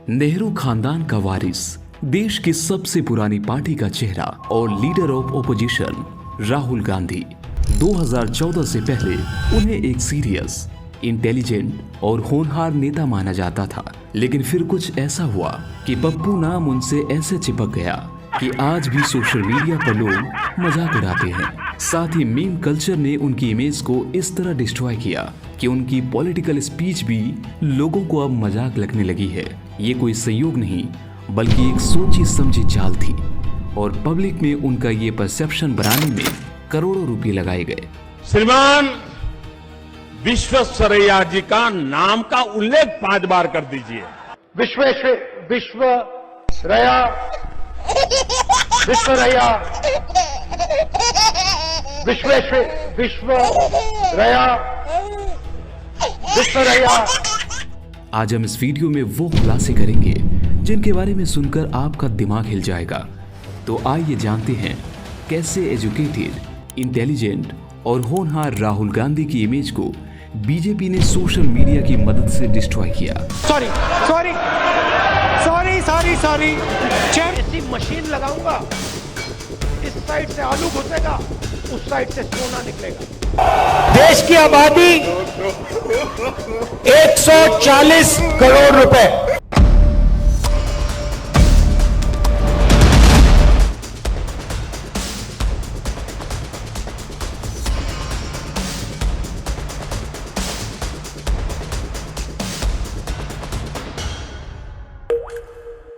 नेहरू खानदान का वारिस, देश की सबसे पुरानी पार्टी का चेहरा और leader of opposition Rahul Gandhi 2014 से पहले उन्हें एक सीरियस, इंटेलिजेंट और होनहार नेता माना जाता था। लेकिन फिर कुछ ऐसा हुआ कि पप्पू नाम उनसे ऐसे चिपक गया कि आज भी सोशल मीडिया पर लोग मजाक उड़ाते हैं। साथ ही मीम कल्चर ने उनकी इमेज को इस तरह डिस्ट्रॉय किया कि उनकी पॉलिटिकल स्पीच भी लोगों को अब मजाक लगने लगी है। ये कोई संयोग नहीं बल्कि एक सोची समझी चाल थी और पब्लिक में उनका ये परसेप्शन बनाने में करोड़ों रुपए लगाए गए। श्रीमान विश्वेश्वरैया जी का नाम का उल्लेख 5 बार कर दीजिए। विश्वेश्वरैया विश्वेश्वरैया विश्वेश्वरैया। आज हम इस वीडियो में वो खुलासे करेंगे जिनके बारे में सुनकर आपका दिमाग हिल जाएगा। तो आइए जानते हैं कैसे एजुकेटेड, इंटेलिजेंट और होनहार राहुल गांधी की इमेज को बीजेपी ने सोशल मीडिया की मदद से डिस्ट्रॉय किया। सॉरी ऐसी मशीन लगाऊंगा, इस साइड से आलू घुसेगा, उस साइड से सोना निकलेगा। देश की आबादी 140 करोड़ रुपए।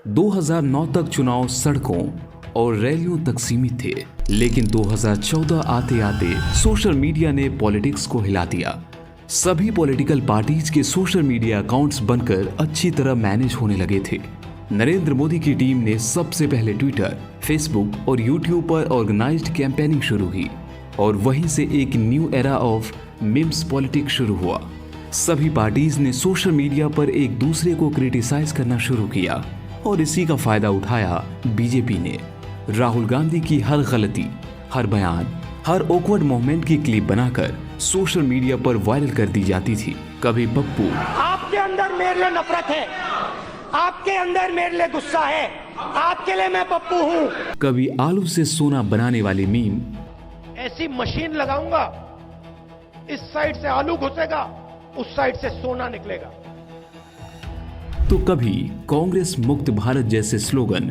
– 2009 तक चुनाव सड़कों और रैलियों तक सीमित थे, लेकिन 2014 आते आते सोशल मीडिया ने पॉलिटिक्स को हिला दिया। सभी पॉलिटिकल पार्टीज के सोशल मीडिया अकाउंट्स बनकर अच्छी तरह मैनेज होने लगे थे। नरेंद्र मोदी की टीम ने सबसे पहले ट्विटर, फेसबुक और यूट्यूब पर ऑर्गेनाइज्ड कैंपेनिंग शुरू की और वहीं से एक new era of memes politics शुरू हुआ। सभी पार्टीज ने सोशल मीडिया पर एक दूसरे को क्रिटिसाइज करना शुरू किया और इसी का फायदा उठाया बीजेपी ने। राहुल गांधी की हर गलती, हर बयान, हर ऑकवर्ड मोमेंट की क्लिप बनाकर सोशल मीडिया पर वायरल कर दी जाती थी। कभी पप्पू, आपके अंदर मेरे लिए नफरत है, आपके अंदर मेरे लिए गुस्सा है, आपके लिए मैं पप्पू हूँ। कभी आलू से सोना बनाने वाली मीम, ऐसी मशीन लगाऊंगा, इस साइड से आलू घुसेगा, उस साइड से सोना निकलेगा। तो कभी कांग्रेस मुक्त भारत जैसे स्लोगन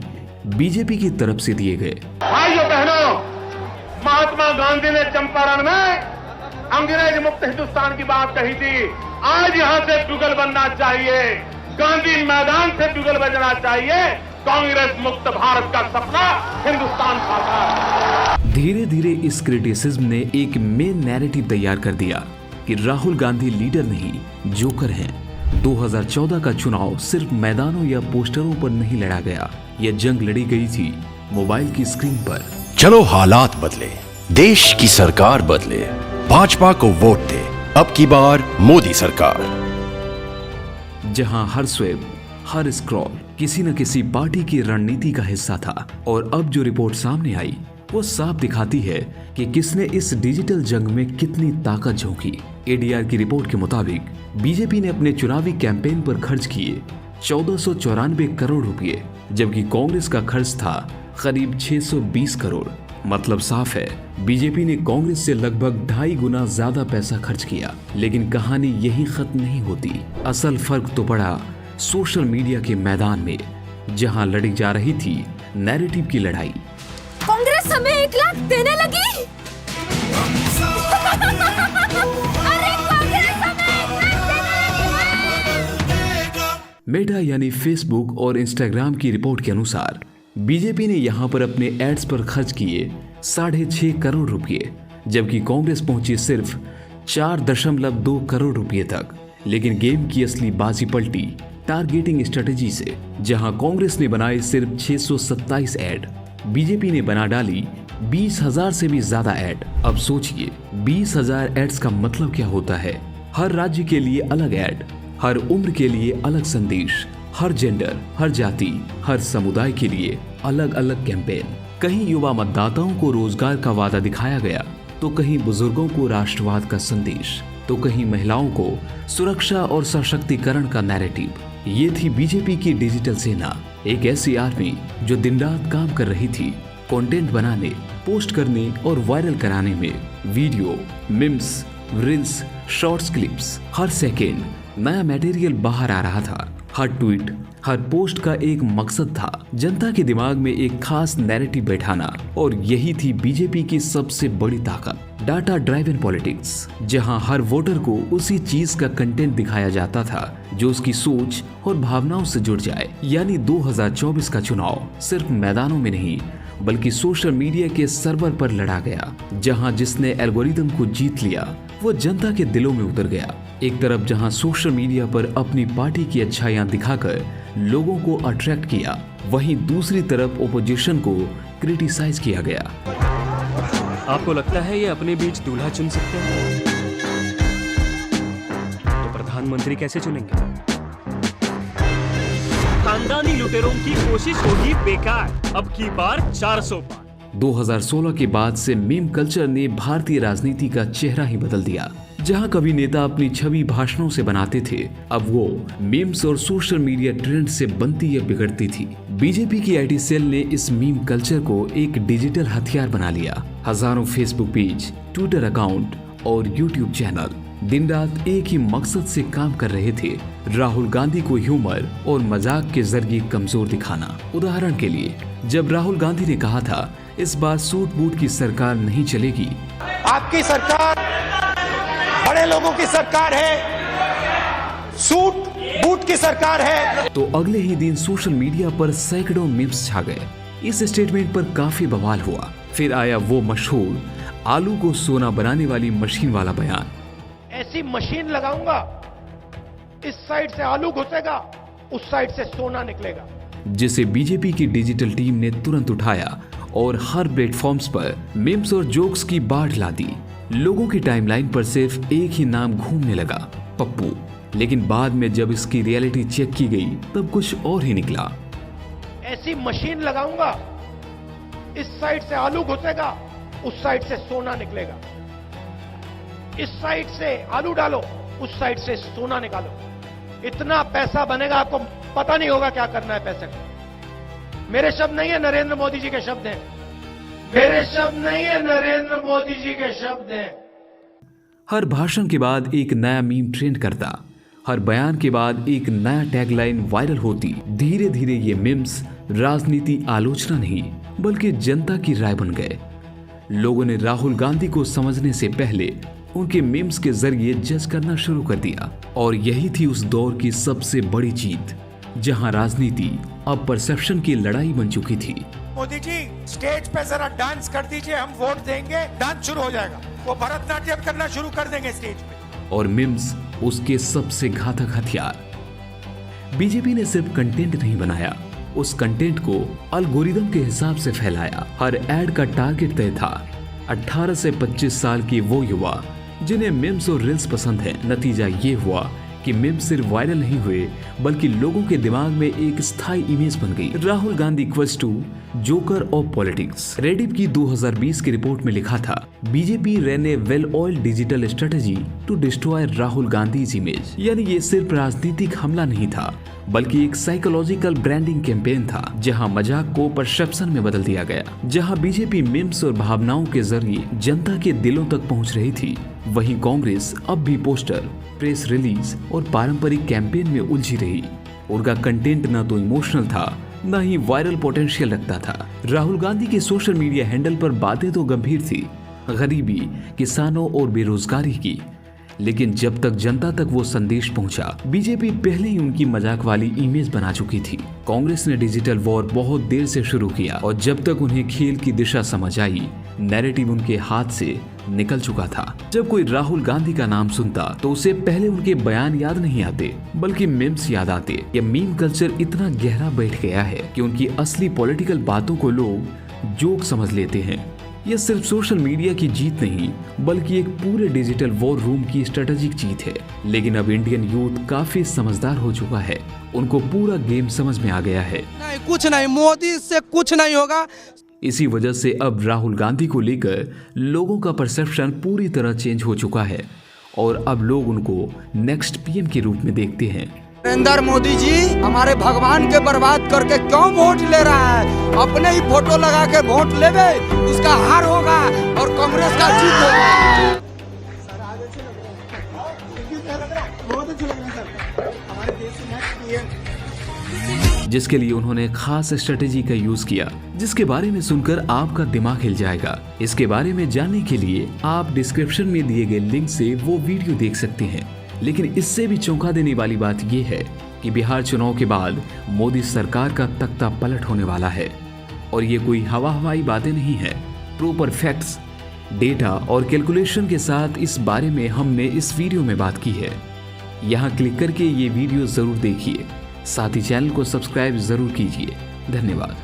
बीजेपी की तरफ से दिए गए। भाइयों बहनों, महात्मा गांधी ने चंपारण में अंग्रेज मुक्त हिंदुस्तान की बात कही थी। आज यहां से जुगल बनना चाहिए, गांधी मैदान से जुगल बजना चाहिए। कांग्रेस मुक्त भारत का सपना हिंदुस्तान साकार। धीरे धीरे इस क्रिटिसिज्म ने एक मेन नैरेटिव तैयार कर दिया कि राहुल गांधी लीडर नहीं, जोकर हैं। 2014 का चुनाव सिर्फ मैदानों या पोस्टरों पर नहीं लड़ा गया, यह जंग लड़ी गई थी मोबाइल की स्क्रीन पर। चलो हालात बदले, देश की सरकार बदले, भाजपा को वोट दे, अब की बार मोदी सरकार। जहां हर स्वेप, हर स्क्रॉल किसी न किसी पार्टी की रणनीति का हिस्सा था। और अब जो रिपोर्ट सामने आई वो साफ दिखाती है कि किसने इस डिजिटल जंग में कितनी ताकत झोंकी। एडीआर की रिपोर्ट के मुताबिक बीजेपी ने अपने चुनावी कैंपेन पर खर्च किए 1494 करोड़ रुपए, जबकि कांग्रेस का खर्च था करीब 620 करोड़। मतलब साफ है, बीजेपी ने कांग्रेस से लगभग 2.5 गुना ज्यादा पैसा खर्च किया। लेकिन कहानी यही खत्म नहीं होती। असल फर्क तो पड़ा सोशल मीडिया के मैदान में, जहां लड़ी जा रही थी नैरेटिव की लड़ाई। कांग्रेस हमें 1 लाख देने लगी। अरे कांग्रेस हमें 1 लाख देने लगी। मेटा यानी फेसबुक और इंस्टाग्राम की रिपोर्ट के अनुसार बीजेपी ने यहां पर अपने एड्स पर खर्च किए 6.5 करोड़ रुपए, जबकि कांग्रेस पहुंची सिर्फ 4.2 करोड़ रुपए तक। लेकिन गेम की असली बाजी पलटी टारगेटिंग स्ट्रेटेजी से, जहां कांग्रेस ने बनाए सिर्फ 627 ऐड, बीजेपी ने बना डाली 20,000 से भी ज्यादा ऐड। अब सोचिए 20,000 एड्स का मतलब क्या होता है। हर राज्य के लिए अलग ऐड, हर उम्र के लिए अलग संदेश, हर जेंडर, हर जाति, हर समुदाय के लिए अलग अलग कैंपेन। कहीं युवा मतदाताओं को रोजगार का वादा दिखाया गया, तो कहीं बुजुर्गों को राष्ट्रवाद का संदेश, तो कहीं महिलाओं को सुरक्षा और सशक्तिकरण का नैरेटिव। ये थी बीजेपी की डिजिटल सेना, एक ऐसी आर्मी जो दिन रात काम कर रही थी कंटेंट बनाने, पोस्ट करने और वायरल कराने में। Video, memes, reels, shorts clips, हर सेकेंड नया मटेरियल बाहर आ रहा था। हर ट्वीट, हर पोस्ट का एक मकसद था, जनता के दिमाग में एक खास नैरेटिव बैठाना। और यही थी बीजेपी की सबसे बड़ी ताकत, डाटा ड्राइवन पॉलिटिक्स, जहां हर वोटर को उसी चीज का कंटेंट दिखाया जाता था जो उसकी सोच और भावनाओं से जुड़ जाए। यानी 2024 का चुनाव सिर्फ मैदानों में नहीं बल्कि सोशल मीडिया के सर्वर पर लड़ा गया, जहां जिसने एल्गोरिदम को जीत लिया वो जनता के दिलों में उतर गया। एक तरफ जहां सोशल मीडिया पर अपनी पार्टी की अच्छाइयां दिखाकर लोगों को अट्रैक्ट किया, वहीं दूसरी तरफ ओपोजिशन को क्रिटिसाइज किया गया। आपको लगता है ये अपने बीच दूल्हा चुन सकते हैं? तो प्रधानमंत्री कैसे चुनेंगे? खानदानी लुटेरों की कोशिश होगी बेकार। अब की बार 400 पार। 2016 के बाद से मीम कल्चर ने भारतीय राजनीति का चेहरा ही बदल दिया। जहां कभी नेता अपनी छवि भाषणों से बनाते थे, अब वो मीम्स और सोशल मीडिया ट्रेंड से बनती या बिगड़ती थी। बीजेपी की आईटी सेल ने इस मीम कल्चर को एक डिजिटल हथियार बना लिया। हजारों फेसबुक पेज, ट्विटर अकाउंट और यूट्यूब चैनल दिन रात एक ही मकसद से काम कर रहे थे, राहुल गांधी को ह्यूमर और मजाक के जरिए कमजोर दिखाना। उदाहरण के लिए, जब राहुल गांधी ने कहा था इस बार सूट बूट की सरकार नहीं चलेगी, आपकी सरकार बड़े लोगों की सरकार है, सूट बूट की सरकार है, तो अगले ही दिन सोशल मीडिया पर सैकड़ों मीम्स छा गए। इस स्टेटमेंट पर काफी बवाल हुआ। फिर आया वो मशहूर आलू को सोना बनाने वाली मशीन वाला बयान। ऐसी मशीन लगाऊंगा, इस साइड से आलू घुसेगा, उस साइड से सोना निकलेगा, जिसे बीजेपी की डिजिटल टीम ने तुरंत उठाया और हर प्लेटफॉर्म्स पर मीम्स और जोक्स की बाढ़ ला दी। लोगों की टाइमलाइन पर सिर्फ एक ही नाम घूमने लगा, पप्पू। लेकिन बाद में जब इसकी रियलिटी चेक की गई तब कुछ और ही निकला। ऐसी मशीन लगाऊंगा, इस साइड से आलू घुसेगा, उस साइड से सोना निकलेगा, इस साइड से आलू डालो, उस साइड से सोना निकालो, इतना पैसा बनेगा आपको पता नहीं होगा क्या करना है पैसे का। मेरे शब्द नहीं है, नरेंद्र मोदी जी के शब्द हैं। मेरे शब्द नहीं है, नरेंद्र मोदी जी के शब्द हैं। हर भाषण के बाद एक नया मीम ट्रेंड करता, हर बयान के बाद एक नया टैगलाइन वायरल होती। धीरे धीरे ये मीम्स राजनीति आलोचना नहीं बल्कि जनता की राय बन गए। लोगों ने राहुल गांधी को समझने से पहले उनके मीम्स के जरिए जज करना शुरू कर दिया। और यही थी उस दौर की सबसे बड़ी जीत, जहां राजनीति अब परसेप्शन की लड़ाई बन चुकी थी। मोदी जी स्टेज पे जरा डांस कर दीजिए, हम वोट देंगे, डांस शुरू हो जाएगा। वो भरतनाट्यम करना शुरू कर देंगे स्टेज पे। और मीम्स उसके सबसे घातक हथियार। बीजेपी ने सिर्फ कंटेंट नहीं बनाया, उस कंटेंट को एल्गोरिदम के हिसाब से फैलाया। हर ऐड का टारगेट तय था, 18 से 25 साल के वो युवा जिन्हें मीम्स और रील्स पसंद है। नतीजा ये हुआ कि मीम्स सिर्फ वायरल नहीं हुए बल्कि लोगों के दिमाग में एक स्थायी इमेज बन गई। Rahul Gandhi equals to joker of politics. Rediff की 2020 की रिपोर्ट में लिखा था, BJP ran a well oiled digital strategy to destroy Rahul Gandhi's image. यानी ये सिर्फ राजनीतिक हमला नहीं था बल्कि एक साइकोलॉजिकल ब्रांडिंग कैंपेन था, जहां मजाक को परसेप्शन में बदल दिया गया। जहां बीजेपी मीम्स और भावनाओं के जरिए जनता के दिलों तक पहुंच रही थी, वहीं कांग्रेस अब भी पोस्टर, प्रेस रिलीज और पारंपरिक कैंपेन में उलझी रही। उनका कंटेंट न तो इमोशनल था न ही वायरल पोटेंशियल रखता था। राहुल गांधी के सोशल मीडिया हैंडल पर बातें तो गंभीर थी, गरीबी, किसानों और बेरोजगारी की, लेकिन जब तक जनता तक वो संदेश पहुंचा, बीजेपी पहले ही उनकी मजाक वाली इमेज बना चुकी थी। कांग्रेस ने डिजिटल वॉर बहुत देर से शुरू किया और जब तक उन्हें खेल की दिशा समझ आई, नैरेटिव उनके हाथ से निकल चुका था। जब कोई राहुल गांधी का नाम सुनता तो उसे पहले उनके बयान याद नहीं आते बल्कि मीम्स याद आते। यह मीम कल्चर इतना गहरा बैठ गया है कि उनकी असली पॉलिटिकल बातों को लोग जोक समझ लेते हैं। यह सिर्फ सोशल मीडिया की जीत नहीं बल्कि एक पूरे डिजिटल वॉर रूम की स्ट्रेटेजिक जीत है। लेकिन अब इंडियन यूथ काफी समझदार हो चुका है, उनको पूरा गेम समझ में आ गया है। नहीं, कुछ नहीं, मोदी से कुछ नहीं होगा। इसी वजह से अब राहुल गांधी को लेकर लोगों का परसेप्शन पूरी तरह चेंज हो चुका है और अब लोग उनको नेक्स्ट पीएम के रूप में देखते हैं। नरेंद्र मोदी जी हमारे भगवान के बर्बाद करके क्यों वोट ले रहा है? अपने ही फोटो लगा के वोट लेवे, उसका हार होगा और कांग्रेस का जीत होगा। जिसके लिए उन्होंने खास स्ट्रेटेजी का यूज किया, जिसके बारे में सुनकर आपका दिमाग हिल जाएगा। इसके बारे में जानने के लिए आप डिस्क्रिप्शन में दिए गए लिंक से वो वीडियो देख सकते हैं। लेकिन इससे भी चौंका देने वाली बात यह है कि बिहार चुनाव के बाद मोदी सरकार का तख्ता पलट होने वाला है। और ये कोई हवाई बातें नहीं है, प्रॉपर फैक्ट्स, डेटा और कैलकुलेशन के साथ इस बारे में हमने इस वीडियो में बात की है। यहाँ क्लिक करके ये वीडियो जरूर देखिए, साथ ही चैनल को सब्सक्राइब जरूर कीजिए। धन्यवाद।